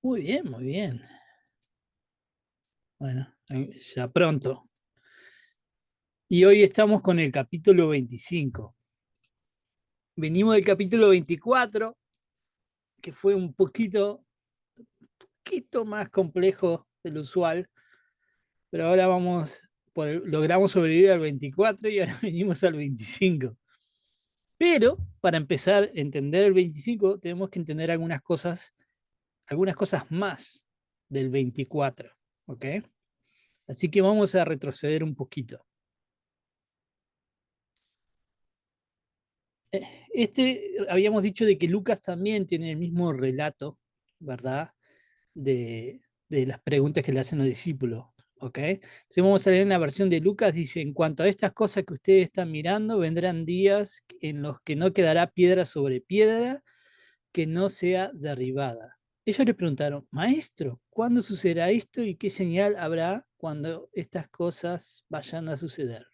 Muy bien, muy bien. Bueno, ya pronto. Y hoy estamos con el capítulo 25. Venimos del capítulo 24, que fue un poquito más complejo del usual, pero ahora logramos sobrevivir al 24 y ahora venimos al 25. Pero para empezar a entender el 25, tenemos que entender algunas cosas más del 24, ¿ok? Así que vamos a retroceder un poquito. Habíamos dicho de que Lucas también tiene el mismo relato, ¿verdad? De las preguntas que le hacen los discípulos, ¿ok? Entonces vamos a leer en la versión de Lucas, dice, en cuanto a estas cosas que ustedes están mirando, vendrán días en los que no quedará piedra sobre piedra que no sea derribada. Ellos le preguntaron, Maestro, ¿cuándo sucederá esto y qué señal habrá cuando estas cosas vayan a suceder?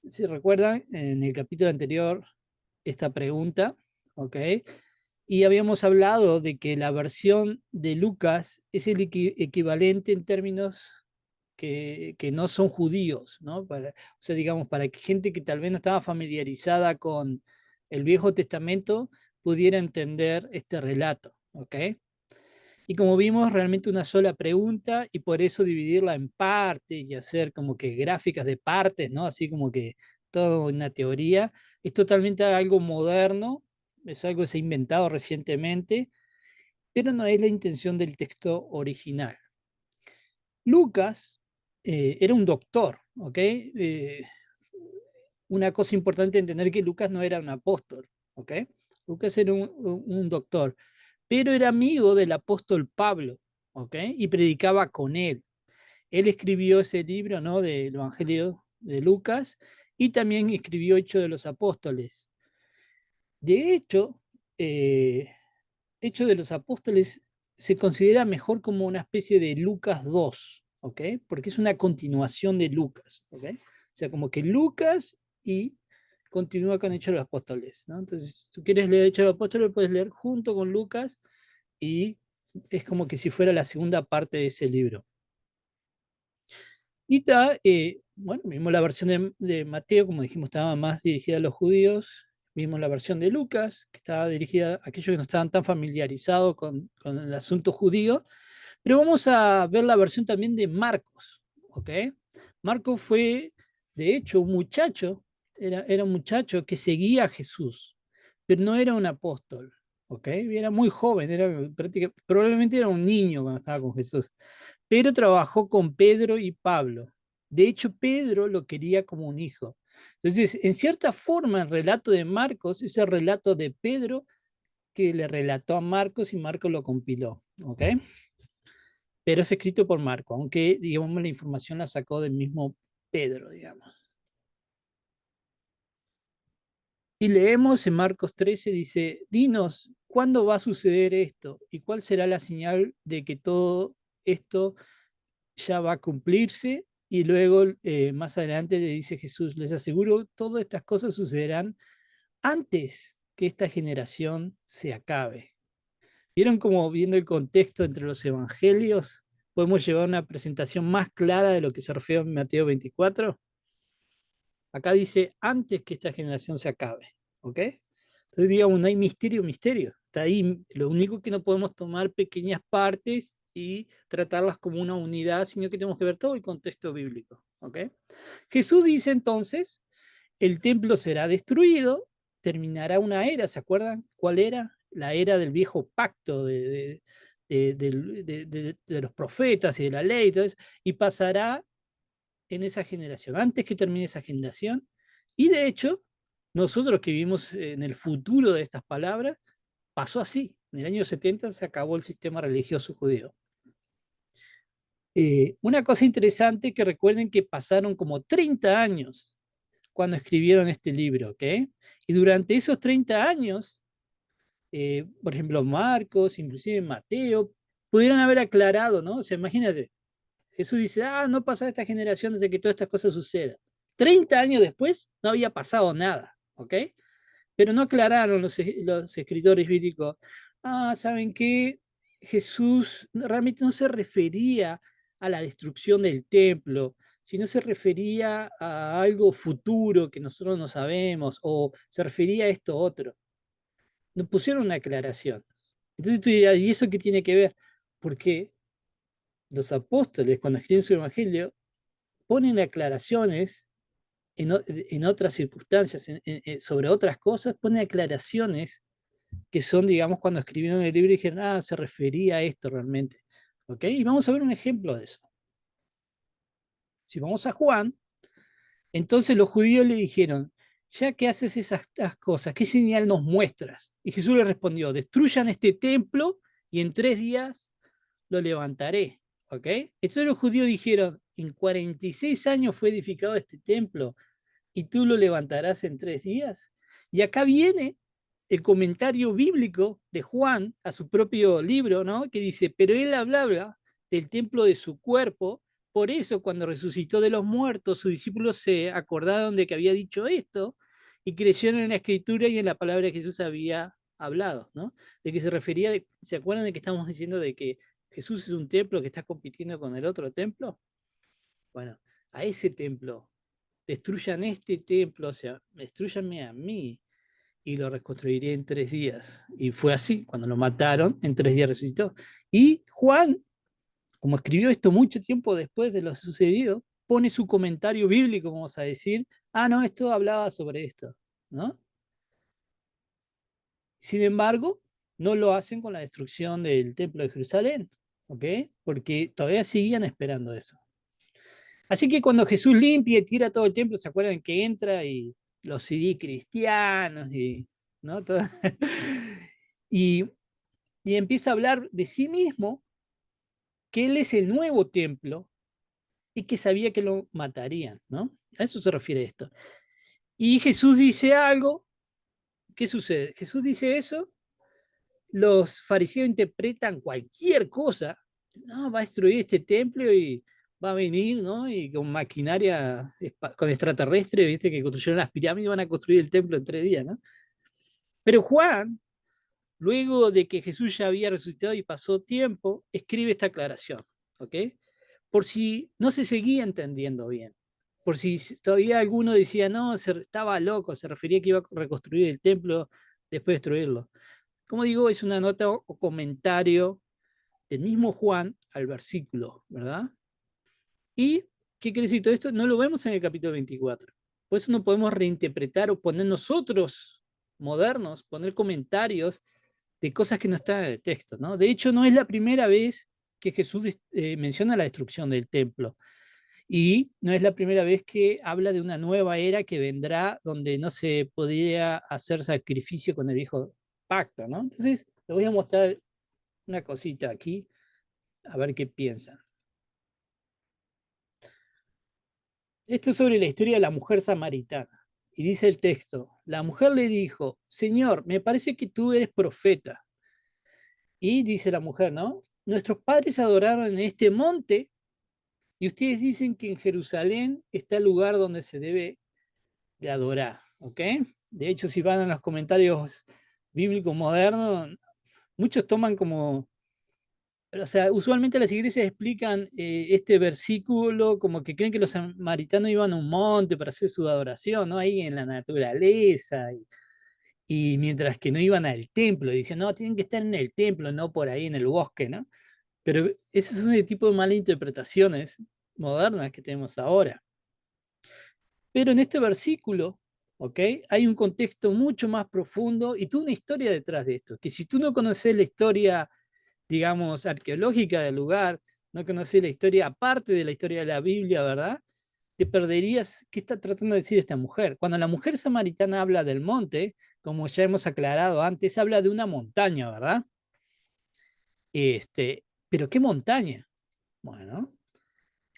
Si recuerdan, en el capítulo anterior, esta pregunta, ¿ok? Y habíamos hablado de que la versión de Lucas es el equivalente en términos que no son judíos, ¿no? O sea, digamos, para que gente que tal vez no estaba familiarizada con el Viejo Testamento pudiera entender este relato, ¿ok? Y como vimos, realmente una sola pregunta y por eso dividirla en partes y hacer como que gráficas de partes, ¿no? Así como que todo una teoría, es totalmente algo moderno, es algo que se ha inventado recientemente, pero no es la intención del texto original. Lucas era un doctor, ¿ok? Una cosa importante entender que Lucas no era un apóstol, ¿ok? Lucas era un doctor, pero era amigo del apóstol Pablo, ¿ok? Y predicaba con él. Él escribió ese libro, ¿no? Del Evangelio de Lucas y también escribió Hechos de los Apóstoles. De hecho, eh, Hechos de los Apóstoles se considera mejor como una especie de Lucas 2, ¿ok? Porque es una continuación de Lucas, ¿ok? O sea, como que Lucas y continúa con Hechos de los Apóstoles, ¿no? Entonces, si tú quieres leer Hechos de los Apóstoles, puedes leer junto con Lucas y es como que si fuera la segunda parte de ese libro. Y está, bueno, vimos la versión de Mateo, como dijimos, estaba más dirigida a los judíos. Vimos la versión de Lucas, que estaba dirigida a aquellos que no estaban tan familiarizados con el asunto judío. Pero vamos a ver la versión también de Marcos, ¿ok? Marcos fue, de hecho, era un muchacho que seguía a Jesús, pero no era un apóstol, ¿ok? Era muy joven, probablemente era un niño cuando estaba con Jesús, pero trabajó con Pedro y Pablo. De hecho, Pedro lo quería como un hijo. Entonces, en cierta forma, el relato de Marcos es el relato de Pedro que le relató a Marcos y Marcos lo compiló, ¿ok? Pero es escrito por Marco, aunque, digamos, la información la sacó del mismo Pedro, digamos. Y leemos en Marcos 13, dice, dinos, ¿cuándo va a suceder esto? ¿Y cuál será la señal de que todo esto ya va a cumplirse? Y luego, más adelante, le dice Jesús, les aseguro, todas estas cosas sucederán antes que esta generación se acabe. ¿Vieron cómo viendo el contexto entre los evangelios podemos llevar una presentación más clara de lo que se refiere a Mateo 24? Acá dice antes que esta generación se acabe, ¿ok? Entonces, digamos, no hay misterio, misterio. Está ahí. Lo único que no podemos tomar pequeñas partes y tratarlas como una unidad, sino que tenemos que ver todo el contexto bíblico, ¿ok? Jesús dice entonces, el templo será destruido, terminará una era, ¿se acuerdan cuál era? La era del viejo pacto de los profetas y de la ley, y pasará en esa generación, antes que termine esa generación. Y de hecho, nosotros que vivimos en el futuro de estas palabras, pasó así. En el año 70 se acabó el sistema religioso judío. Una cosa interesante que recuerden que pasaron como 30 años cuando escribieron este libro, ¿ok? Y durante esos 30 años, por ejemplo, Marcos, inclusive Mateo, pudieron haber aclarado, ¿no? O sea, imagínate, Jesús dice, no pasó esta generación desde que todas estas cosas sucedan. 30 años después no había pasado nada, ¿ok? Pero no aclararon los escritores bíblicos, ¿saben qué? Jesús realmente no se refería a la destrucción del templo, sino se refería a algo futuro que nosotros no sabemos, o se refería a esto otro. Nos pusieron una aclaración. Entonces tú dirás, ¿y eso qué tiene que ver? Porque los apóstoles, cuando escriben su evangelio, ponen aclaraciones en otras circunstancias, sobre otras cosas, ponen aclaraciones que son, digamos, cuando escribieron el libro y dijeron, se refería a esto realmente. ¿Ok? Y vamos a ver un ejemplo de eso. Si vamos a Juan, entonces los judíos le dijeron, ya que haces estas cosas, ¿qué señal nos muestras? Y Jesús le respondió, destruyan este templo y en 3 días lo levantaré. ¿Ok? Entonces los judíos dijeron, en 46 años fue edificado este templo y tú lo levantarás en 3 días. Y acá viene el comentario bíblico de Juan a su propio libro, ¿no? Que dice, pero él hablaba del templo de su cuerpo, por eso cuando resucitó de los muertos, sus discípulos se acordaron de que había dicho esto y creyeron en la escritura y en la palabra que Jesús había hablado, ¿no? De que se refería, ¿se acuerdan de que estamos diciendo de que Jesús es un templo que está compitiendo con el otro templo? Bueno, a ese templo destruyan este templo, o sea, destruyanme a mí y lo reconstruiré en 3 días. Y fue así, cuando lo mataron, en 3 días resucitó. Y Juan, como escribió esto mucho tiempo después de lo sucedido, pone su comentario bíblico, vamos a decir, no, esto hablaba sobre esto, ¿no? Sin embargo, no lo hacen con la destrucción del templo de Jerusalén, ¿ok? Porque todavía seguían esperando eso. Así que cuando Jesús limpia y tira todo el templo, ¿se acuerdan que entra y los CD cristianos y, ¿no? y, y empieza a hablar de sí mismo, que él es el nuevo templo y que sabía que lo matarían, ¿no? A eso se refiere esto. Y Jesús dice algo, ¿qué sucede? Jesús dice eso, los fariseos interpretan cualquier cosa, no, va a destruir este templo y va a venir, ¿no? Y con maquinaria, con extraterrestre, ¿viste? Que construyeron las pirámides, van a construir el templo en 3 días, ¿no? Pero Juan, luego de que Jesús ya había resucitado y pasó tiempo, escribe esta aclaración, ¿ok? Por si no se seguía entendiendo bien, por si todavía alguno decía, no, estaba loco, se refería que iba a reconstruir el templo después de destruirlo. Como digo, es una nota o comentario del mismo Juan al versículo, ¿verdad? ¿Y qué quiere decir todo esto? No lo vemos en el capítulo 24. Por eso no podemos reinterpretar o poner nosotros, modernos, poner comentarios de cosas que no están en el texto, ¿no? De hecho, no es la primera vez que Jesús menciona la destrucción del templo. Y no es la primera vez que habla de una nueva era que vendrá donde no se podría hacer sacrificio con el viejo pacto, ¿no? Entonces, les voy a mostrar una cosita aquí, a ver qué piensan. Esto es sobre la historia de la mujer samaritana. Y dice el texto, la mujer le dijo, Señor, me parece que tú eres profeta. Y dice la mujer, ¿no? Nuestros padres adoraron en este monte y ustedes dicen que en Jerusalén está el lugar donde se debe de adorar, ¿ok? De hecho, si van a los comentarios bíblicos modernos, muchos toman como, o sea, usualmente las iglesias explican este versículo como que creen que los samaritanos iban a un monte para hacer su adoración, ¿no? Ahí en la naturaleza, y mientras que no iban al templo, dicen, no, tienen que estar en el templo, no por ahí en el bosque, ¿no? Pero ese son el tipo de malas interpretaciones modernas que tenemos ahora. Pero en este versículo, ¿ok? Hay un contexto mucho más profundo y toda una historia detrás de esto, que si tú no conoces la historia, digamos, arqueológica del lugar, no conoces la historia aparte de la historia de la Biblia, ¿verdad? Te perderías qué está tratando de decir esta mujer. Cuando la mujer samaritana habla del monte, como ya hemos aclarado antes, habla de una montaña, ¿verdad? Pero ¿qué montaña? Bueno,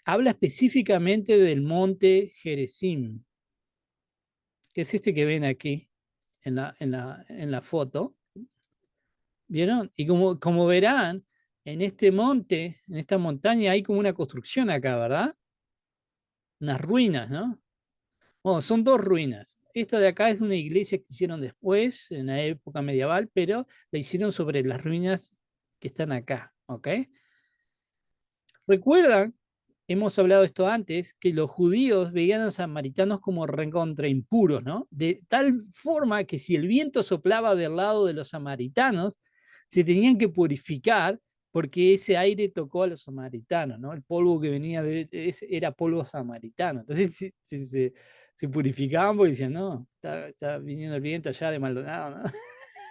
habla específicamente del monte Gerizim, que es este que ven aquí en la foto. ¿Vieron? Y como verán, en este monte, en esta montaña, hay como una construcción acá, ¿verdad? Unas ruinas, ¿no? Bueno, son dos ruinas. esta de acá es de una iglesia que hicieron después, en la época medieval, pero la hicieron sobre las ruinas que están acá, ¿ok? ¿Recuerdan? Hemos hablado esto antes, que los judíos veían a los samaritanos como recontra impuros, ¿no? De tal forma que si el viento soplaba del lado de los samaritanos, se tenían que purificar porque ese aire tocó a los samaritanos, ¿no? El polvo que venía era polvo samaritano. Entonces se purificaban porque decían, no, está viniendo el viento allá de Maldonado, ¿no?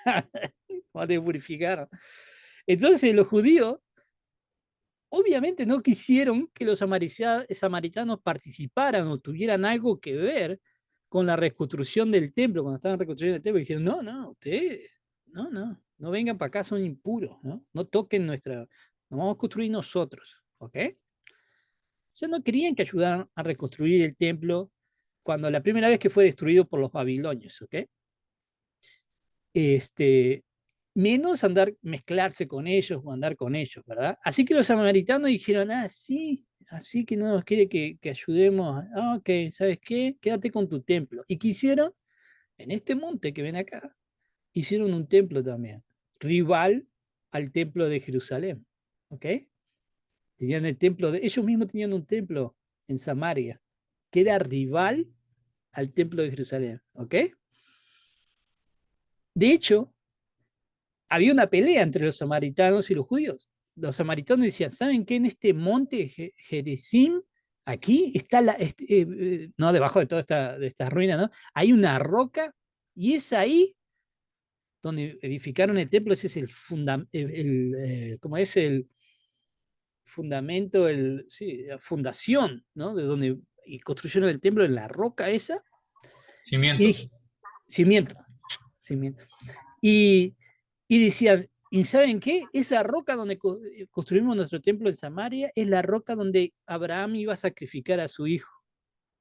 Vamos a tener que purificar. Entonces los judíos obviamente no quisieron que los samaritanos participaran o tuvieran algo que ver con la reconstrucción del templo, cuando estaban reconstruyendo el templo, dijeron, no, no, ustedes, no vengan para acá, son impuros, no toquen nuestra, nos vamos a construir nosotros, ¿ok? O sea, no querían que ayudaran a reconstruir el templo cuando la primera vez que fue destruido por los babilonios, ¿ok? Este, menos andar, mezclarse con ellos o andar con ellos, ¿verdad? Así que los samaritanos dijeron, ah, sí, así que no nos quiere que ayudemos, ah, ok, ¿sabes qué? Quédate con tu templo. ¿Y qué hicieron? En este monte que ven acá, hicieron un templo también, rival al templo de Jerusalén, ¿ok? Tenían el templo, ellos mismos tenían un templo en Samaria, que era rival al templo de Jerusalén, ¿ok? De hecho, había una pelea entre los samaritanos y los judíos. Los samaritanos decían, ¿saben qué? En este monte Gerizim, aquí está no debajo de toda de estas ruinas, ¿no? Hay una roca y es ahí donde edificaron el templo, ese es el fundamento, ¿cómo es el fundamento, sí, la fundación, ¿no? De donde y construyeron el templo en la roca esa. Cimientos. Y cimiento, cimiento. Y, y decían, ¿y saben qué? Esa roca donde construimos nuestro templo en Samaria es la roca donde Abraham iba a sacrificar a su hijo,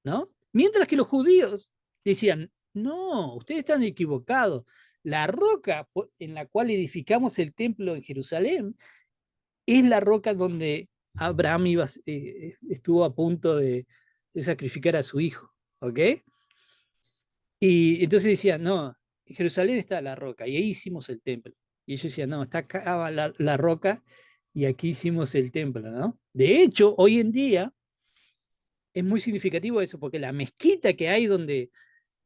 ¿no? Mientras que los judíos decían, no, ustedes están equivocados. La roca en la cual edificamos el templo en Jerusalén es la roca donde Abraham estuvo a punto de sacrificar a su hijo, ¿ok? Y entonces decían, no, en Jerusalén está la roca y ahí hicimos el templo. Y ellos decían, no, está acá la roca y aquí hicimos el templo, ¿no? De hecho, hoy en día es muy significativo eso, porque la mezquita que hay donde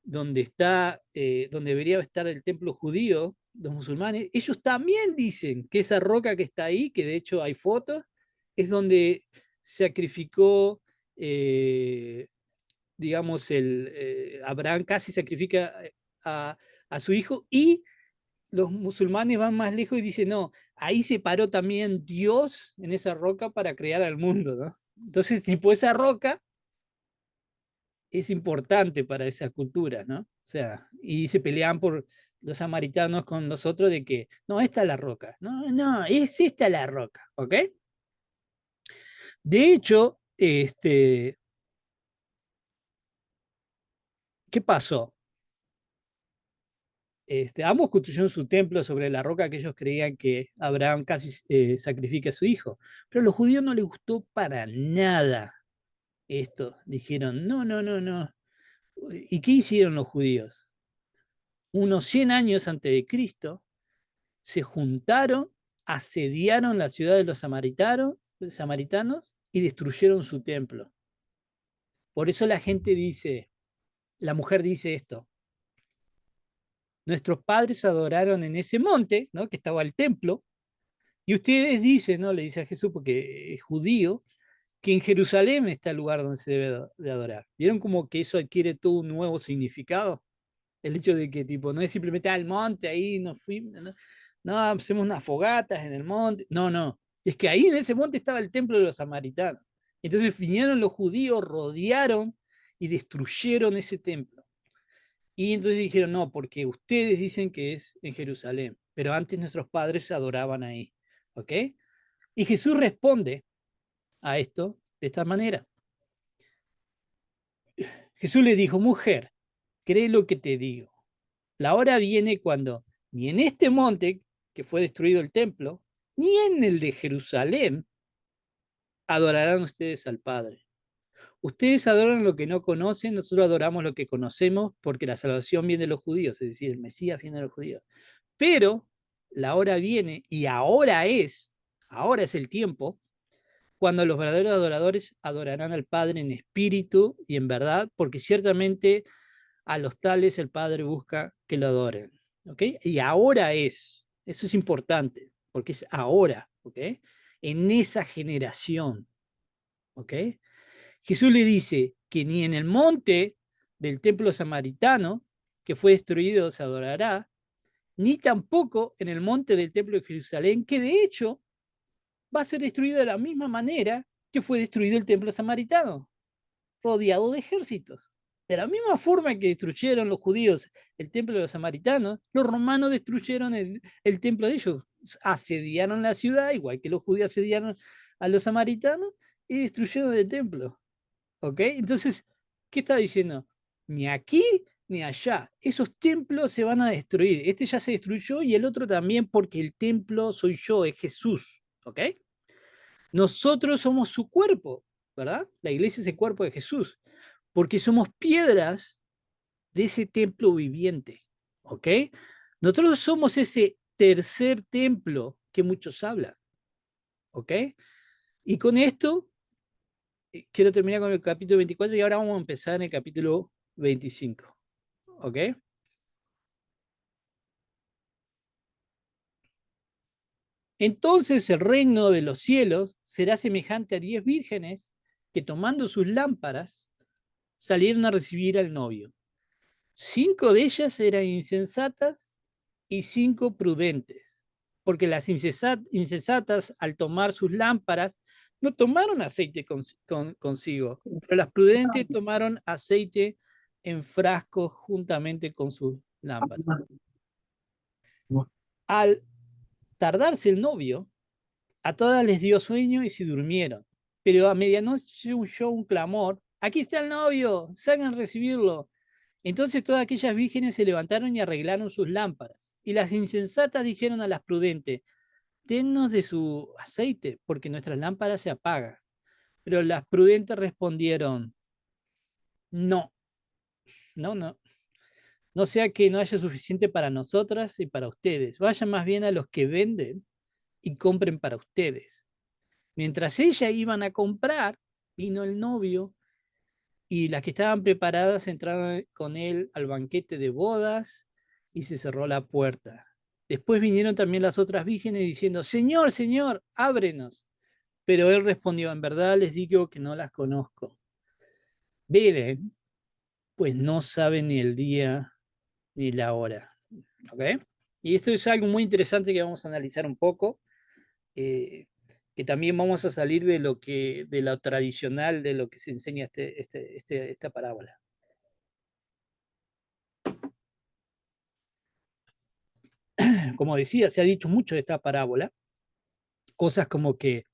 debería estar el templo judío, los musulmanes, ellos también dicen que esa roca que está ahí, que de hecho hay fotos, es donde sacrificó, digamos, Abraham casi sacrifica a, a su hijo y los musulmanes van más lejos y dicen, no, ahí se paró también Dios en esa roca para crear al mundo, ¿no? Entonces, tipo, esa roca es importante para esa cultura, ¿no? O sea, y se pelean por los samaritanos con los otros de que, no, esta es la roca, no, no, es esta la roca, ¿ok? De hecho, ¿qué pasó? Ambos construyeron su templo sobre la roca que ellos creían que Abraham casi sacrifica a su hijo, pero a los judíos no les gustó para nada esto. Dijeron, no, no, no, no. ¿Y qué hicieron los judíos? Unos 100 años antes de Cristo, se juntaron, asediaron la ciudad de los samaritanos y destruyeron su templo. Por eso la gente dice, la mujer dice esto, nuestros padres adoraron en ese monte, ¿no? Que estaba el templo, y ustedes dicen, ¿no? Le dice a Jesús, porque es judío, que en Jerusalén está el lugar donde se debe de adorar. ¿Vieron como que eso adquiere todo un nuevo significado? El hecho de que tipo, no es simplemente al monte, ahí nos fuimos, no, hacemos unas fogatas en el monte, no, no, es que ahí en ese monte estaba el templo de los samaritanos. Entonces vinieron los judíos, rodearon y destruyeron ese templo. Y entonces dijeron, no, porque ustedes dicen que es en Jerusalén, pero antes nuestros padres se adoraban ahí. ¿Ok? Y Jesús responde a esto de esta manera. Jesús le dijo, mujer, cree lo que te digo. La hora viene cuando ni en este monte que fue destruido el templo, ni en el de Jerusalén adorarán ustedes al Padre. ustedes adoran lo que no conocen, nosotros adoramos lo que conocemos, porque la salvación viene de los judíos, es decir, el Mesías viene de los judíos. Pero la hora viene, y ahora es el tiempo, cuando los verdaderos adoradores adorarán al Padre en espíritu y en verdad, porque ciertamente a los tales el Padre busca que lo adoren. ¿Ok? Y ahora eso es importante, porque es ahora, ¿ok? En esa generación, ¿ok? Jesús le dice que ni en el monte del templo samaritano, que fue destruido, se adorará, ni tampoco en el monte del templo de Jerusalén, que de hecho va a ser destruido de la misma manera que fue destruido el templo samaritano, rodeado de ejércitos. De la misma forma que destruyeron los judíos el templo de los samaritanos, los romanos destruyeron el templo de ellos, asediaron la ciudad, igual que los judíos asediaron a los samaritanos, y destruyeron el templo. ¿Ok? Entonces, ¿qué está diciendo? Ni aquí ni allá. Esos templos se van a destruir. Este ya se destruyó y el otro también, porque el templo soy yo, es Jesús. ¿Ok? Nosotros somos su cuerpo, ¿verdad? La iglesia es el cuerpo de Jesús, porque somos piedras de ese templo viviente. ¿Ok? Nosotros somos ese tercer templo que muchos hablan. ¿Ok? Y con esto quiero terminar con el capítulo 24 y ahora vamos a empezar en el capítulo 25. ¿Ok? Entonces el reino de los cielos será semejante a 10 vírgenes que tomando sus lámparas salieron a recibir al novio. 5 de ellas eran insensatas y 5 prudentes, porque las insensatas al tomar sus lámparas no tomaron aceite consigo, pero las prudentes tomaron aceite en frascos juntamente con sus lámparas. Al tardarse el novio, a todas les dio sueño y se durmieron. Pero a medianoche oyó un clamor: aquí está el novio, salgan a recibirlo. Entonces todas aquellas vírgenes se levantaron y arreglaron sus lámparas. Y las insensatas dijeron a las prudentes: dennos de su aceite, porque nuestras lámparas se apagan. Pero las prudentes respondieron: no, no, no sea que no haya suficiente para nosotras y para ustedes. Vayan más bien a los que venden y compren para ustedes. Mientras ellas iban a comprar, vino el novio y las que estaban preparadas entraron con él al banquete de bodas y se cerró la puerta. Después vinieron también las otras vírgenes diciendo: Señor, Señor, ábrenos. Pero él respondió: en verdad les digo que no las conozco. Velen, pues no saben ni el día ni la hora. ¿Ok? Y esto es algo muy interesante que vamos a analizar un poco. eh, que también vamos a salir de lo tradicional, de lo que se enseña esta parábola. Como decía, se ha dicho mucho de esta parábola, cosas como que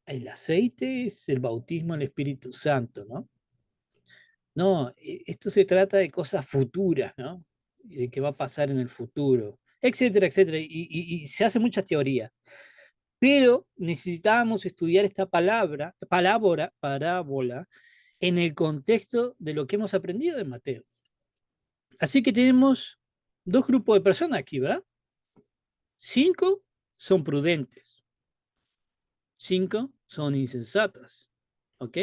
el aceite es el bautismo del Espíritu Santo, ¿no? No, esto se trata de cosas futuras, ¿no? Y de qué va a pasar en el futuro, etcétera, etcétera. Y se hace muchas teorías. Pero necesitábamos estudiar esta parábola, en el contexto de lo que hemos aprendido de Mateo. Así que tenemos dos grupos de personas aquí, ¿verdad? 5 son prudentes, 5 son insensatas, ¿ok?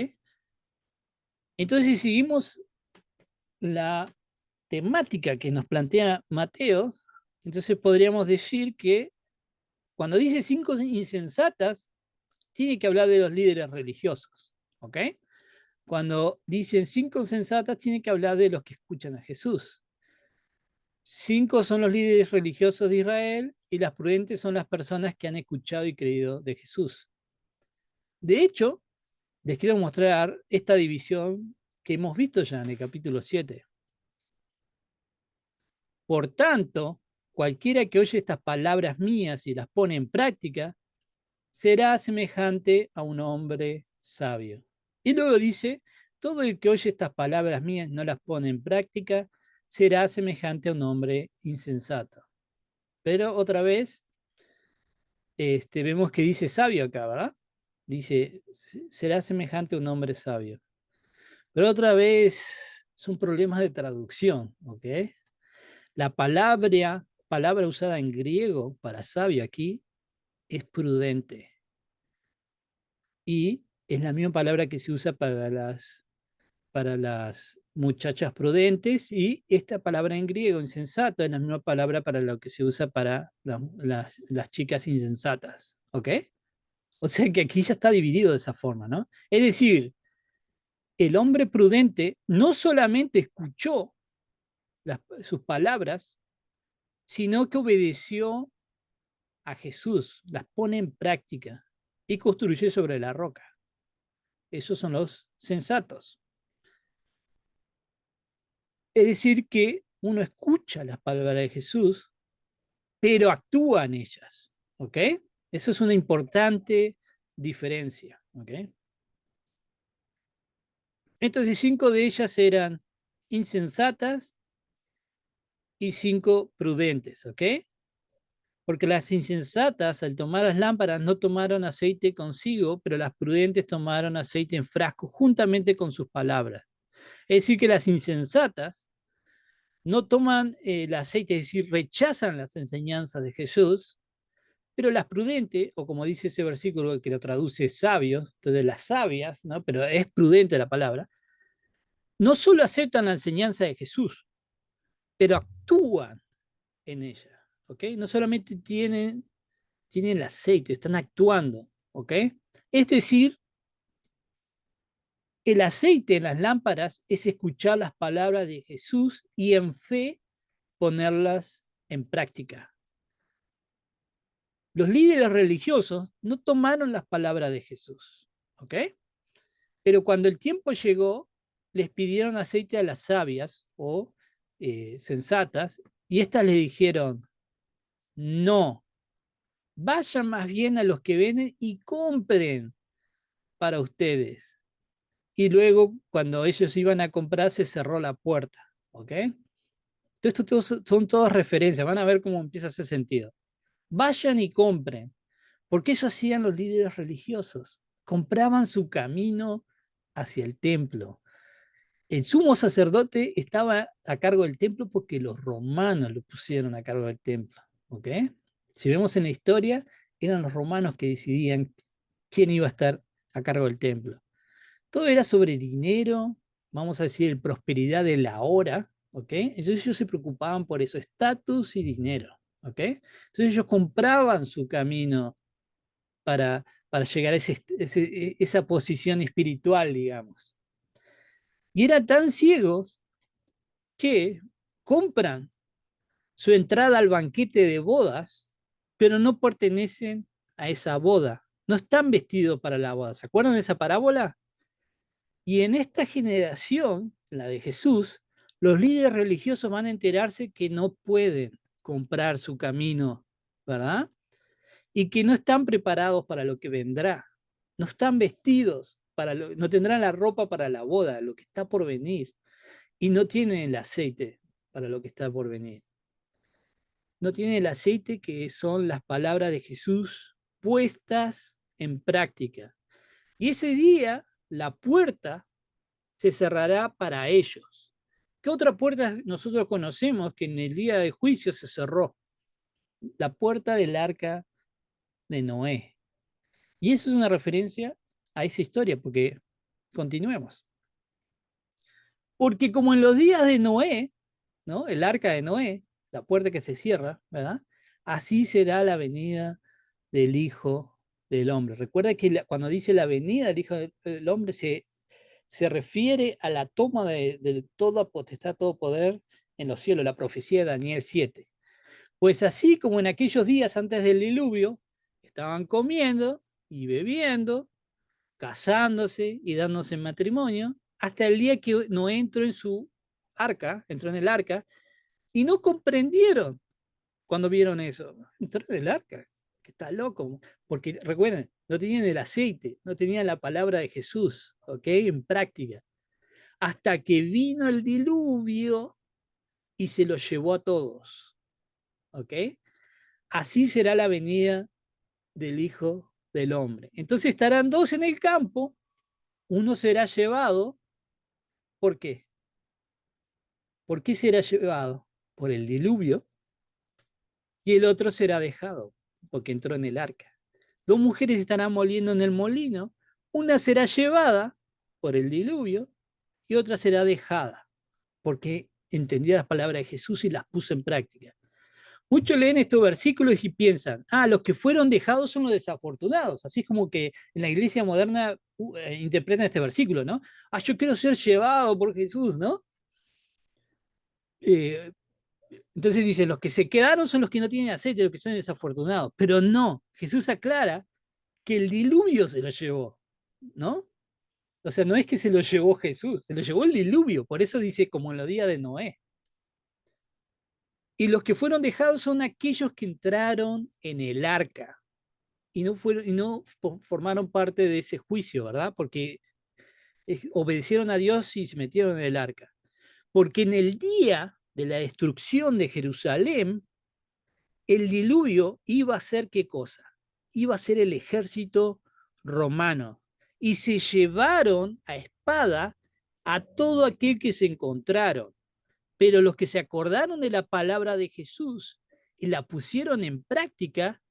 Entonces, si seguimos la temática que nos plantea Mateo, entonces podríamos decir que cuando dice 5 insensatas, tiene que hablar de los líderes religiosos, ¿ok? Cuando dicen 5 sensatas, tiene que hablar de los que escuchan a Jesús. 5 son los líderes religiosos de Israel y las prudentes son las personas que han escuchado y creído de Jesús. De hecho, les quiero mostrar esta división que hemos visto ya en el capítulo 7. Por tanto, cualquiera que oye estas palabras mías y las pone en práctica, será semejante a un hombre sabio. Y luego dice: todo el que oye estas palabras mías y no las pone en práctica, será semejante a un hombre insensato. Pero otra vez, vemos que dice sabio acá, ¿verdad? Dice: será semejante a un hombre sabio. Pero otra vez son problemas de traducción, ¿ok? La palabra usada en griego para sabio aquí es prudente. Y es la misma palabra que se usa para las muchachas prudentes, y esta palabra en griego, insensato, es la misma palabra para lo que se usa para las chicas insensatas, ¿ok? O sea que aquí ya está dividido de esa forma, ¿no? Es decir, el hombre prudente no solamente escuchó sus palabras, sino que obedeció a Jesús, las pone en práctica y construye sobre la roca. Esos son los sensatos. Es decir, que uno escucha las palabras de Jesús, pero actúa en ellas, ¿ok? Eso es una importante diferencia, ¿ok? Entonces, 5 de ellas eran insensatas y 5 prudentes, ¿ok? Porque las insensatas, al tomar las lámparas, no tomaron aceite consigo, pero las prudentes tomaron aceite en frasco juntamente con sus palabras. Es decir, que las insensatas no toman el aceite, es decir, rechazan las enseñanzas de Jesús, pero las prudentes, o como dice ese versículo que lo traduce sabios, entonces las sabias, ¿no? Pero es prudente la palabra, no solo aceptan la enseñanza de Jesús, pero actúan en ella, ¿ok? No solamente tienen el aceite, están actuando, ¿ok? Es decir, el aceite en las lámparas es escuchar las palabras de Jesús y en fe ponerlas en práctica. Los líderes religiosos no tomaron las palabras de Jesús, ¿ok? Pero cuando el tiempo llegó, les pidieron aceite a las sabias o sensatas, y éstas le dijeron, no, vayan más bien a los que venden y compren para ustedes. Y luego, cuando ellos iban a comprar, se cerró la puerta, ¿ok? Entonces, esto son todas referencias, van a ver cómo empieza a hacer sentido. Vayan y compren, porque eso hacían los líderes religiosos, compraban su camino hacia el templo. El sumo sacerdote estaba a cargo del templo porque los romanos lo pusieron a cargo del templo, ¿ok? Si vemos en la historia, eran los romanos que decidían quién iba a estar a cargo del templo. Todo era sobre dinero, vamos a decir, prosperidad de la hora, ¿ok? Entonces ellos se preocupaban por eso, estatus y dinero, ¿ok? Entonces ellos compraban su camino para llegar a esa posición espiritual, digamos. Y eran tan ciegos que compran su entrada al banquete de bodas, pero no pertenecen a esa boda. No están vestidos para la boda. ¿Se acuerdan de esa parábola? Y en esta generación, la de Jesús, los líderes religiosos van a enterarse que no pueden comprar su camino, ¿verdad? Y que no están preparados para lo que vendrá. No están vestidos, no tendrán la ropa para la boda, lo que está por venir. Y no tienen el aceite para lo que está por venir. No tienen el aceite que son las palabras de Jesús puestas en práctica. Y ese día la puerta se cerrará para ellos. ¿Qué otra puerta nosotros conocemos que en el día del juicio se cerró? La puerta del arca de Noé. Y eso es una referencia a esa historia, porque continuemos. Porque como en los días de Noé, ¿no? El arca de Noé, la puerta que se cierra, ¿verdad? Así será la venida del Hijo del Hombre. Recuerda que cuando dice la venida del Hijo del Hombre se refiere a la toma de toda potestad, todo poder en los cielos, la profecía de Daniel 7. Pues así como en aquellos días antes del diluvio, estaban comiendo y bebiendo, casándose y dándose en matrimonio, hasta el día que Noé entró en su arca, entró en el arca, y no comprendieron cuando vieron eso. Entró en el arca, que está loco, porque recuerden, no tenían el aceite, no tenían la palabra de Jesús, ¿ok? En práctica. Hasta que vino el diluvio y se los llevó a todos, ¿ok? Así será la venida del Hijo del Hombre. Entonces estarán dos en el campo, uno será llevado ¿Por qué? ¿Por qué será llevado? Por el diluvio, y el otro será dejado, porque entró en el arca. Dos mujeres estarán moliendo en el molino, una será llevada por el diluvio y otra será dejada, porque entendió las palabras de Jesús y las puso en práctica. Muchos leen estos versículos y piensan, los que fueron dejados son los desafortunados. Así es como que en la iglesia moderna interpretan este versículo, ¿no? Yo quiero ser llevado por Jesús, ¿no? Eh, entonces dice, los que se quedaron son los que no tienen aceite, los que son desafortunados. Pero no, Jesús aclara que el diluvio se lo llevó, ¿no? O sea, no es que se lo llevó Jesús, se lo llevó el diluvio. Por eso dice, como en los días de Noé. Y los que fueron dejados son aquellos que entraron en el arca y no formaron parte de ese juicio, ¿verdad? Porque obedecieron a Dios y se metieron en el arca. Porque en el día de la destrucción de Jerusalén, el diluvio iba a ser ¿qué cosa? Iba a ser el ejército romano. Y se llevaron a espada a todo aquel que se encontraron. Pero los que se acordaron de la palabra de Jesús y la pusieron en práctica,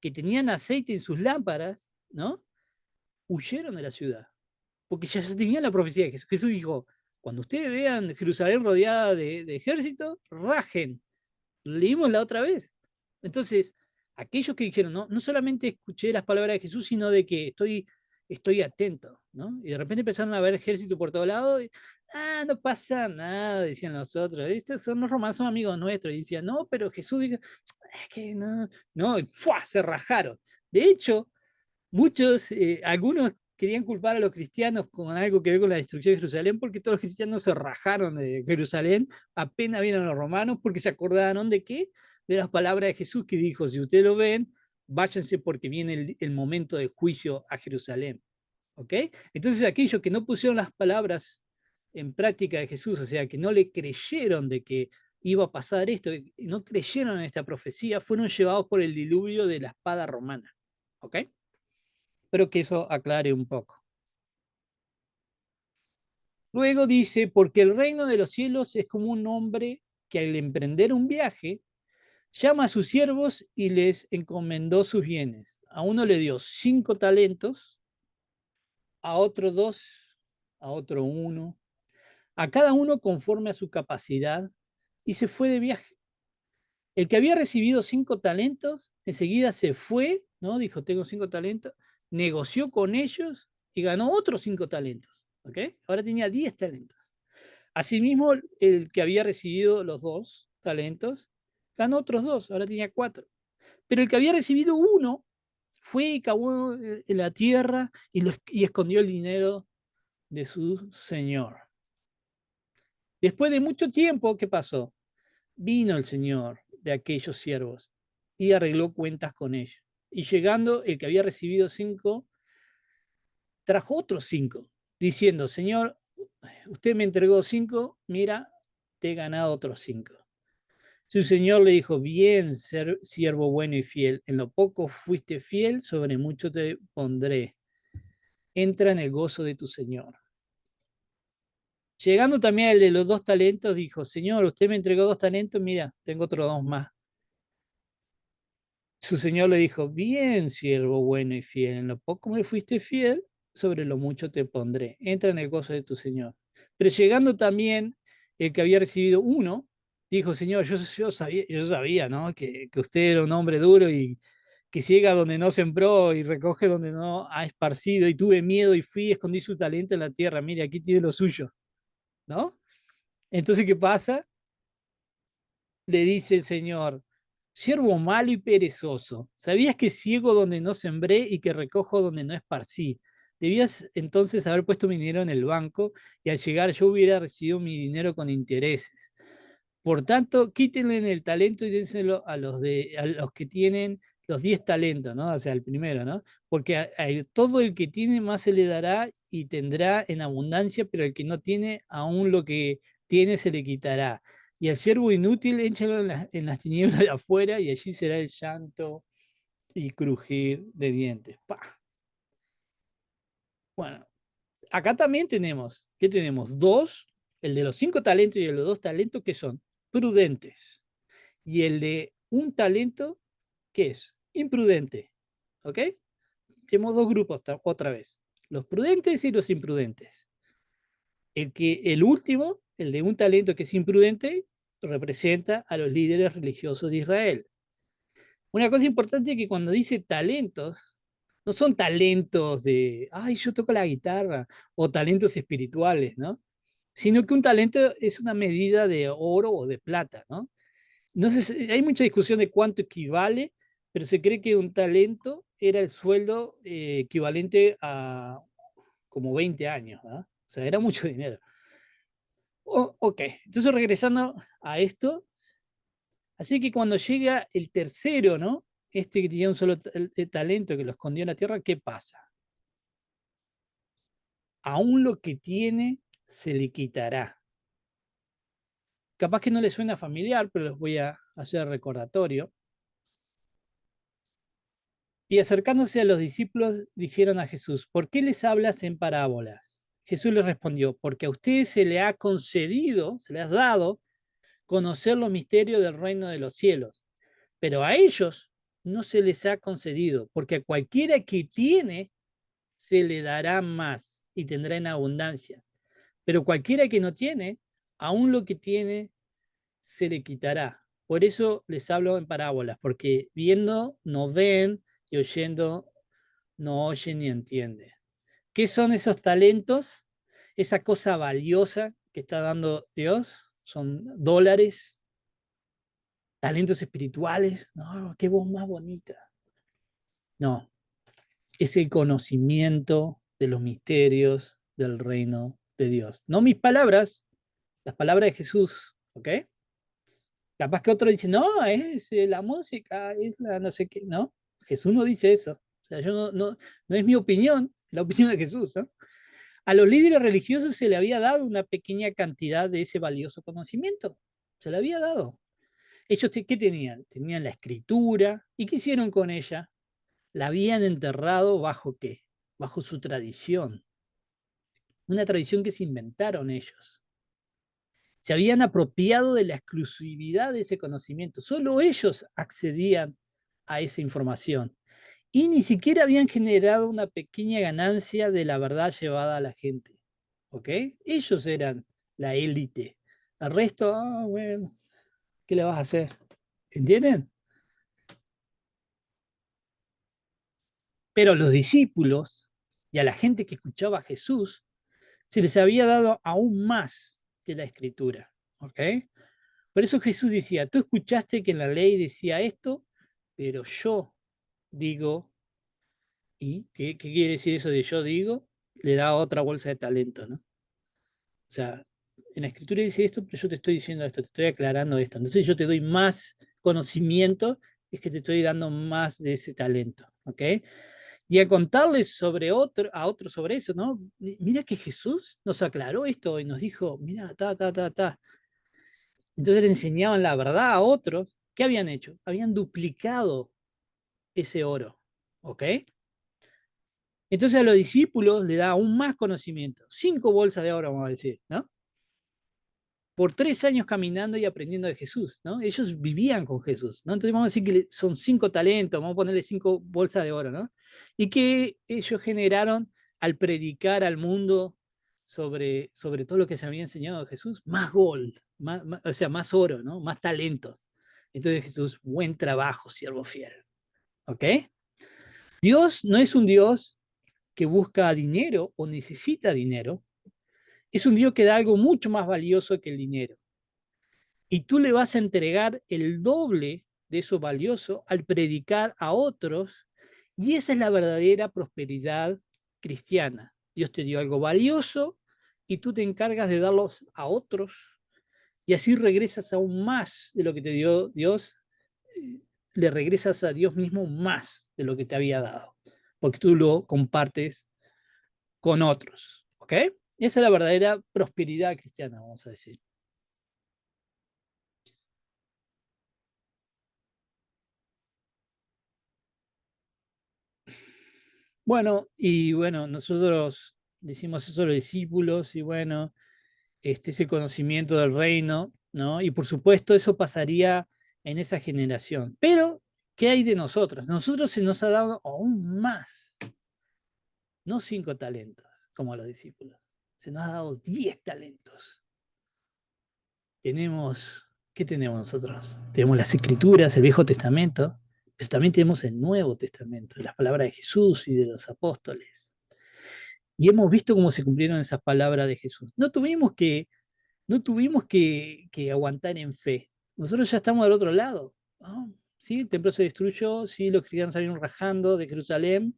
que tenían aceite en sus lámparas, ¿no? Huyeron de la ciudad. Porque ya se tenía la profecía de Jesús. Jesús dijo, cuando ustedes vean Jerusalén rodeada de ejército, rajen. Leímos la otra vez. Entonces, aquellos que dijeron, no, no solamente escuché las palabras de Jesús, sino de que estoy atento, ¿no? Y de repente empezaron a ver ejército por todos lados. No pasa nada, decían los otros. Estos son los romanos, son amigos nuestros. Y decían, no, pero Jesús dijo, es que no, no, y ¡fua! Se rajaron. De hecho, muchos, algunos querían culpar a los cristianos con algo que ver con la destrucción de Jerusalén, porque todos los cristianos se rajaron de Jerusalén, apenas vieron a los romanos, porque se acordaron de qué, de las palabras de Jesús que dijo, si ustedes lo ven, váyanse porque viene el momento de juicio a Jerusalén. ¿Ok? Entonces aquellos que no pusieron las palabras en práctica de Jesús, o sea, que no le creyeron de que iba a pasar esto, no creyeron en esta profecía, fueron llevados por el diluvio de la espada romana. ¿Ok? Espero que eso aclare un poco. Luego dice, porque el reino de los cielos es como un hombre que al emprender un viaje, llama a sus siervos y les encomendó sus bienes. A uno le dio 5 talentos, a otro 2, a otro 1, a cada uno conforme a su capacidad, y se fue de viaje. El que había recibido 5 talentos, enseguida se fue, ¿no? Dijo, tengo 5 talentos, negoció con ellos y ganó otros 5 talentos. ¿Ok? Ahora tenía 10 talentos. Asimismo, el que había recibido los 2 talentos, ganó otros 2, ahora tenía 4. Pero el que había recibido 1 fue y cavó en la tierra y escondió el dinero de su señor. Después de mucho tiempo, ¿qué pasó? Vino el señor de aquellos siervos y arregló cuentas con ellos. Y llegando, el que había recibido 5, trajo otros 5, diciendo, Señor, usted me entregó 5, mira, te he ganado otros 5. Su señor le dijo, bien, siervo bueno y fiel, en lo poco fuiste fiel, sobre mucho te pondré. Entra en el gozo de tu señor. Llegando también el de los 2 talentos, dijo, Señor, usted me entregó 2 talentos, mira, tengo otros 2 más. Su señor le dijo, bien, siervo bueno y fiel, en lo poco me fuiste fiel, sobre lo mucho te pondré. Entra en el gozo de tu señor. Pero llegando también el que había recibido 1, dijo, Señor, yo sabía, ¿no? Que usted era un hombre duro y que ciega donde no sembró y recoge donde no ha esparcido, y tuve miedo y fui y escondí su talento en la tierra. Mire, aquí tiene lo suyo, ¿no? Entonces, ¿qué pasa? Le dice el Señor, siervo malo y perezoso, ¿sabías que ciego donde no sembré y que recojo donde no esparcí? Debías entonces haber puesto mi dinero en el banco y al llegar yo hubiera recibido mi dinero con intereses. Por tanto, quítenle el talento y dénselo a los que tienen los 10 talentos, ¿no? O sea, el primero, ¿no? Porque a todo el que tiene más se le dará y tendrá en abundancia, pero el que no tiene, aún lo que tiene se le quitará. Y al siervo inútil, échalo en las tinieblas de afuera y allí será el llanto y crujir de dientes. ¡Pah! Bueno, acá también tenemos, ¿qué tenemos? Dos, el de los 5 talentos y el de los 2 talentos que son prudentes. Y el de un talento, ¿qué es? Imprudente. ¿Ok? Tenemos dos grupos otra vez. Los prudentes y los imprudentes. El último, el de un talento que es imprudente, representa a los líderes religiosos de Israel. Una cosa importante es que cuando dice talentos, no son talentos de, ay, yo toco la guitarra, o talentos espirituales, ¿no? Sino que un talento es una medida de oro o de plata, ¿no? No sé, hay mucha discusión de cuánto equivale, pero se cree que un talento era el sueldo equivalente a como 20 años, ¿no? O sea, era mucho dinero. Ok, entonces regresando a esto, así que cuando llega el tercero, ¿no? Este que tenía un solo talento que lo escondió en la tierra, ¿qué pasa? Aún lo que tiene se le quitará. Capaz que no le suena familiar, pero les voy a hacer recordatorio. Y acercándose a los discípulos, dijeron a Jesús, ¿por qué les hablas en parábolas? Jesús les respondió, porque a ustedes se les ha concedido, se les ha dado, conocer los misterios del reino de los cielos, pero a ellos no se les ha concedido, porque a cualquiera que tiene, se le dará más y tendrá en abundancia. Pero cualquiera que no tiene, aún lo que tiene, se le quitará. Por eso les hablo en parábolas, porque viendo no ven y oyendo no oye ni entiende. ¿Qué son esos talentos? Esa cosa valiosa que está dando Dios. Son dólares, talentos espirituales. No, qué voz más bonita. No, es el conocimiento de los misterios del reino de Dios. No mis palabras, las palabras de Jesús, ¿ok? Capaz que otro dice, no, es la música, es la no sé qué. No, Jesús no dice eso. O sea, yo no es mi opinión, la opinión de Jesús, ¿no? A los líderes religiosos se le había dado una pequeña cantidad de ese valioso conocimiento. Se le había dado. Ellos, ¿qué tenían? Tenían la escritura. ¿Y qué hicieron con ella? La habían enterrado bajo qué? Bajo su tradición. Una tradición que se inventaron ellos. Se habían apropiado de la exclusividad de ese conocimiento. Solo ellos accedían a esa información. Y ni siquiera habían generado una pequeña ganancia de la verdad llevada a la gente. ¿Ok? Ellos eran la élite. El resto, bueno, ¿qué le vas a hacer? ¿Entienden? Pero a los discípulos y a la gente que escuchaba a Jesús se les había dado aún más que la escritura. ¿Ok? Por eso Jesús decía, tú escuchaste que en la ley decía esto, pero yo digo, ¿y qué quiere decir eso de yo digo? Le da otra bolsa de talento, ¿no? O sea, en la escritura dice esto, pero yo te estoy diciendo esto, te estoy aclarando esto. Entonces yo te doy más conocimiento, es que te estoy dando más de ese talento, ¿ok? Y a contarles a otro sobre eso, ¿no? Mira que Jesús nos aclaró esto y nos dijo, mira, ta. Entonces le enseñaban la verdad a otros. ¿Qué habían hecho? Habían duplicado ese oro, ¿ok? Entonces a los discípulos le da aún más conocimiento. 5 bolsas de oro, vamos a decir, ¿no? Por 3 años caminando y aprendiendo de Jesús, ¿no? Ellos vivían con Jesús, ¿no? Entonces vamos a decir que son 5 talentos, vamos a ponerle 5 bolsas de oro, ¿no? Y que ellos generaron al predicar al mundo sobre todo lo que se había enseñado de Jesús, más gold, o sea, más oro, ¿no? Más talentos. Entonces Jesús, buen trabajo, siervo fiel, ¿ok? Dios no es un Dios que busca dinero o necesita dinero, es un Dios que da algo mucho más valioso que el dinero. Y tú le vas a entregar el doble de eso valioso al predicar a otros, y esa es la verdadera prosperidad cristiana. Dios te dio algo valioso y tú te encargas de darlos a otros, y así regresas aún más de lo que te dio Dios, le regresas a Dios mismo más de lo que te había dado, porque tú lo compartes con otros. ¿Ok? Esa es la verdadera prosperidad cristiana, vamos a decir. Bueno, y bueno, nosotros decimos eso a los discípulos, y bueno, ese conocimiento del reino, ¿no? Y por supuesto eso pasaría en esa generación. Pero, ¿qué hay de nosotros? Nosotros se nos ha dado aún más, no 5 talentos, como a los discípulos, se nos ha dado 10 talentos. Tenemos, ¿qué tenemos nosotros? Tenemos las Escrituras, el Viejo Testamento, pero también tenemos el Nuevo Testamento, las palabras de Jesús y de los apóstoles. Y hemos visto cómo se cumplieron esas palabras de Jesús. No tuvimos que aguantar en fe. Nosotros ya estamos del otro lado, ¿no? Sí, el templo se destruyó, sí, los cristianos salieron rajando de Jerusalén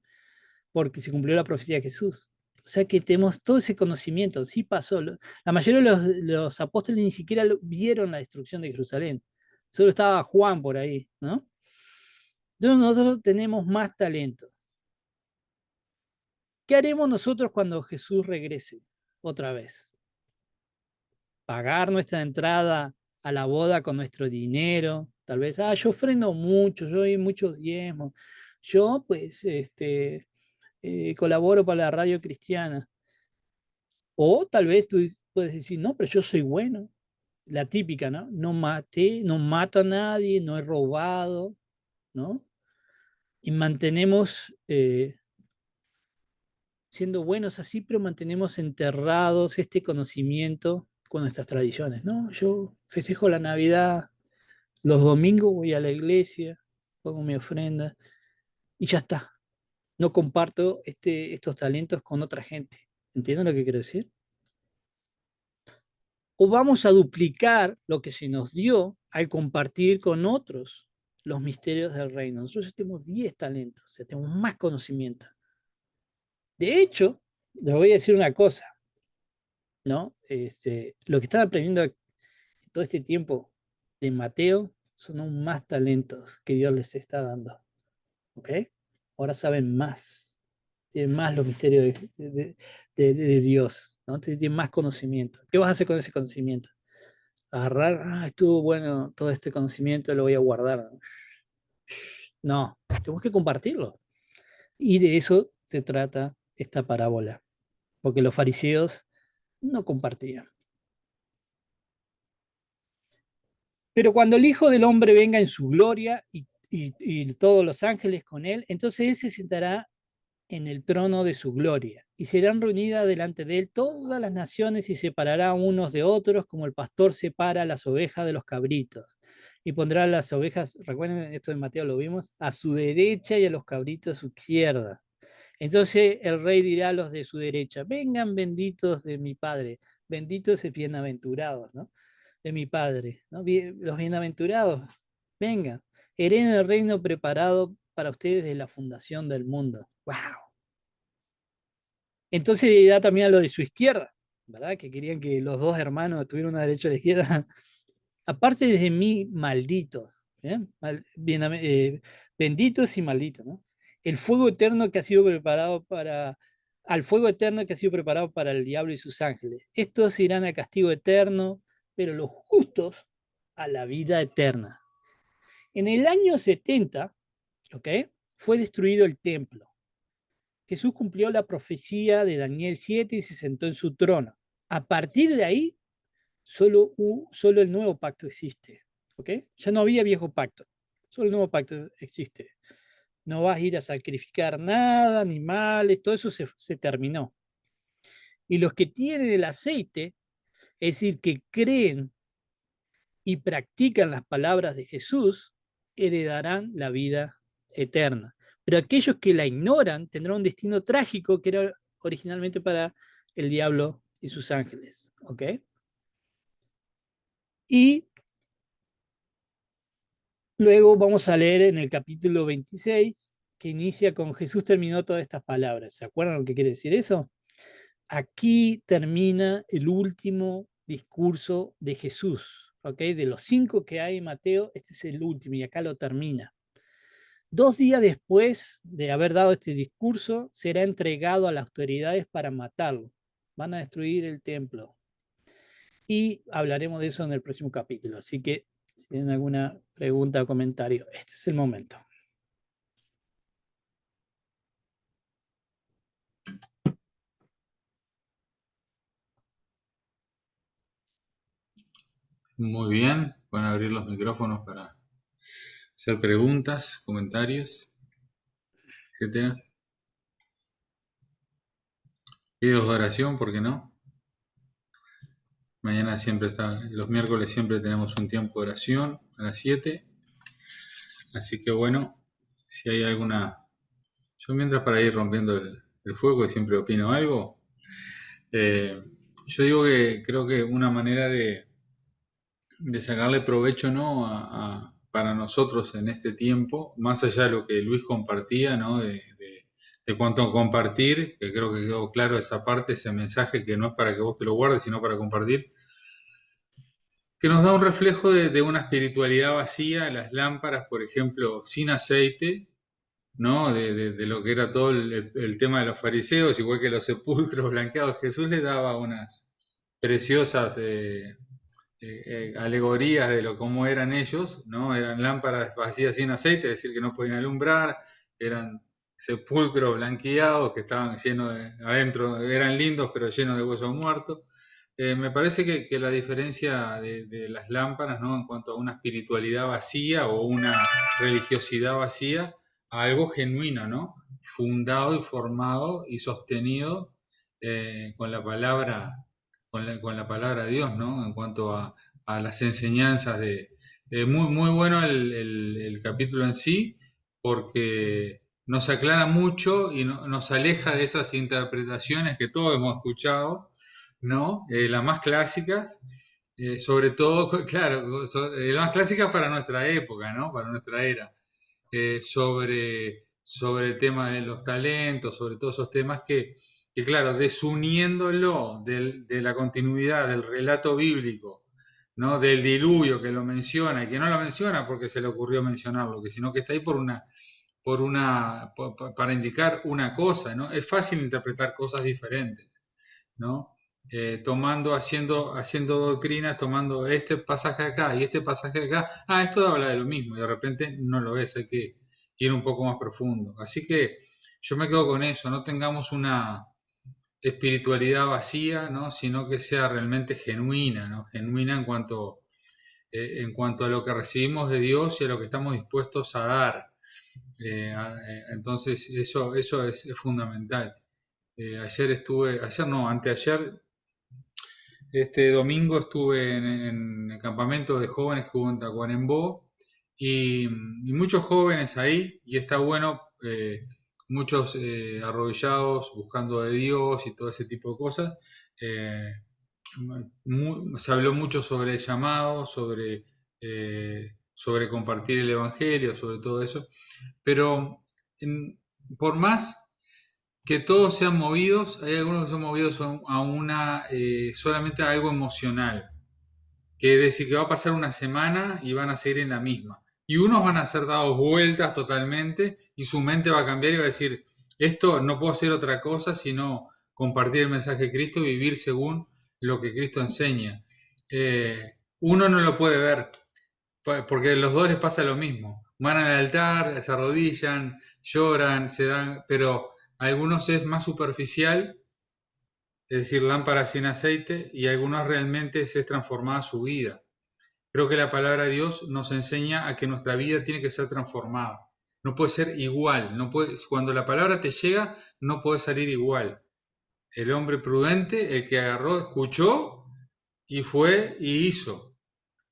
porque se cumplió la profecía de Jesús. O sea que tenemos todo ese conocimiento, sí pasó. La mayoría de los apóstoles ni siquiera vieron la destrucción de Jerusalén. Solo estaba Juan por ahí, ¿no? Entonces nosotros tenemos más talento. ¿Qué haremos nosotros cuando Jesús regrese otra vez? ¿Pagar nuestra entrada a la boda con nuestro dinero? Tal vez, yo ofrendo mucho, yo doy muchos diezmos, yo pues colaboro para la radio cristiana. O tal vez tú puedes decir, no, pero yo soy bueno. La típica, ¿no? No maté, no mato a nadie, no he robado, ¿no? Y mantenemos siendo buenos así, pero mantenemos enterrados este conocimiento con nuestras tradiciones, ¿no? Yo festejo la Navidad, los domingos voy a la iglesia, pongo mi ofrenda y ya está. No comparto estos talentos con otra gente. ¿Entienden lo que quiero decir? O vamos a duplicar lo que se nos dio al compartir con otros los misterios del reino. Nosotros tenemos 10 talentos, o sea, tenemos más conocimiento. De hecho, les voy a decir una cosa, ¿no? Lo que están aprendiendo todo este tiempo de Mateo son aún más talentos que Dios les está dando, ¿ok? Ahora saben más, tienen más los misterios de Dios, ¿no? Tienen más conocimiento. ¿Qué vas a hacer con ese conocimiento? Agarrar, estuvo bueno todo este conocimiento, lo voy a guardar. No, tenemos que compartirlo. Y de eso se trata esta parábola, porque los fariseos no compartían. Pero cuando el Hijo del Hombre venga en su gloria y todos los ángeles con él, entonces él se sentará en el trono de su gloria, y serán reunidas delante de él todas las naciones y separará unos de otros como el pastor separa las ovejas de los cabritos. Y pondrá las ovejas, recuerden esto de Mateo lo vimos, a su derecha y a los cabritos a su izquierda. Entonces el rey dirá a los de su derecha, vengan benditos de mi Padre, benditos y bienaventurados, ¿no? De mi Padre, ¿no? Los bienaventurados, vengan, hereden el reino preparado para ustedes desde la fundación del mundo. ¡Wow! Entonces dirá también a los de su izquierda, ¿verdad? Que querían que los dos hermanos tuvieran una derecha a la izquierda. Aparte de mí, malditos, ¿eh? Benditos y malditos, ¿no? El fuego eterno que ha sido preparado para, al fuego eterno que ha sido preparado para el diablo y sus ángeles. Estos irán al castigo eterno, pero los justos a la vida eterna. En el año 70, ¿ok? Fue destruido el templo. Jesús cumplió la profecía de Daniel 7 y se sentó en su trono. A partir de ahí, solo el nuevo pacto existe. ¿Ok? Ya no había viejo pacto. Solo el nuevo pacto existe. No vas a ir a sacrificar nada, animales, todo eso se terminó. Y los que tienen el aceite, es decir, que creen y practican las palabras de Jesús, heredarán la vida eterna. Pero aquellos que la ignoran tendrán un destino trágico que era originalmente para el diablo y sus ángeles. ¿Ok? Y luego vamos a leer en el capítulo 26, que inicia con Jesús terminó todas estas palabras. ¿Se acuerdan lo que quiere decir eso? Aquí termina el último discurso de Jesús. ¿Ok? De los 5 que hay en Mateo, este es el último y acá lo termina. 2 días después de haber dado este discurso, será entregado a las autoridades para matarlo. Van a destruir el templo. Y hablaremos de eso en el próximo capítulo. Así que, si tienen alguna pregunta o comentario, este es el momento. Muy bien, pueden abrir los micrófonos para hacer preguntas, comentarios, etcétera. Pedidos de oración, ¿por qué no? Mañana siempre está, los miércoles siempre tenemos un tiempo de oración a las 7. Así que bueno, si hay alguna... Yo mientras para ir rompiendo el fuego, y siempre opino algo, eh, yo digo que creo que una manera de sacarle provecho, ¿no? Para nosotros en este tiempo, más allá de lo que Luis compartía, ¿no? De cuanto a compartir, que creo que quedó claro esa parte, ese mensaje que no es para que vos te lo guardes, sino para compartir, que nos da un reflejo de una espiritualidad vacía, las lámparas, por ejemplo, sin aceite, ¿no? De lo que era todo el tema de los fariseos, igual que los sepulcros blanqueados. Jesús les daba unas preciosas alegorías de lo cómo eran ellos, ¿no? Eran lámparas vacías sin aceite, es decir, que no podían alumbrar, eran sepulcros blanqueados que estaban llenos de, adentro, eran lindos pero llenos de huesos muertos. Me parece que la diferencia de las lámparas, ¿no? En cuanto a una espiritualidad vacía o una religiosidad vacía, a algo genuino, ¿no? Fundado y formado y sostenido con la palabra, con la palabra de Dios, ¿no? En cuanto a las enseñanzas de... muy, muy bueno el capítulo en sí, porque nos aclara mucho y nos aleja de esas interpretaciones que todos hemos escuchado, ¿no? Las más clásicas, sobre todo, claro, las más clásicas para nuestra época, ¿no? Para nuestra era, sobre el tema de los talentos, sobre todos esos temas que claro, desuniéndolo de la continuidad del relato bíblico, ¿no? Del diluvio que lo menciona y que no lo menciona porque se le ocurrió mencionarlo, que sino que está ahí para indicar una cosa, ¿no? Es fácil interpretar cosas diferentes, ¿no? Haciendo doctrinas, tomando este pasaje acá y este pasaje acá, esto habla de lo mismo y de repente no lo es, hay que ir un poco más profundo. Así que yo me quedo con eso, no tengamos una espiritualidad vacía, ¿no? Sino que sea realmente genuina, ¿no? Genuina en cuanto a lo que recibimos de Dios y a lo que estamos dispuestos a dar. Entonces, eso es fundamental. Ayer no, anteayer, este domingo estuve en el campamento de jóvenes que hubo en Tacuarembó y muchos jóvenes ahí, y está bueno, muchos arrodillados buscando de Dios y todo ese tipo de cosas. Eh, Se habló mucho sobre el llamado, sobre compartir el Evangelio, sobre todo eso, pero por más que todos sean movidos, hay algunos que son movidos solamente a algo emocional, que es decir, que va a pasar una semana y van a seguir en la misma. Y unos van a ser dados vueltas totalmente y su mente va a cambiar y va a decir, esto no puedo hacer otra cosa sino compartir el mensaje de Cristo y vivir según lo que Cristo enseña. Uno no lo puede ver, porque a los dos les pasa lo mismo. Van al altar, se arrodillan, lloran, se dan, pero a algunos es más superficial, es decir, lámpara sin aceite, y a algunos realmente se es transformada su vida. Creo que la palabra de Dios nos enseña a que nuestra vida tiene que ser transformada. No puede ser igual. No puede, cuando la palabra te llega, no puede salir igual. El hombre prudente, el que agarró, escuchó y fue y hizo.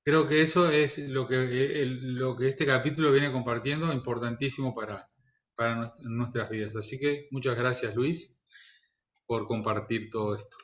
Creo que eso es lo que este capítulo viene compartiendo, importantísimo para nuestras vidas. Así que muchas gracias, Luis, por compartir todo esto.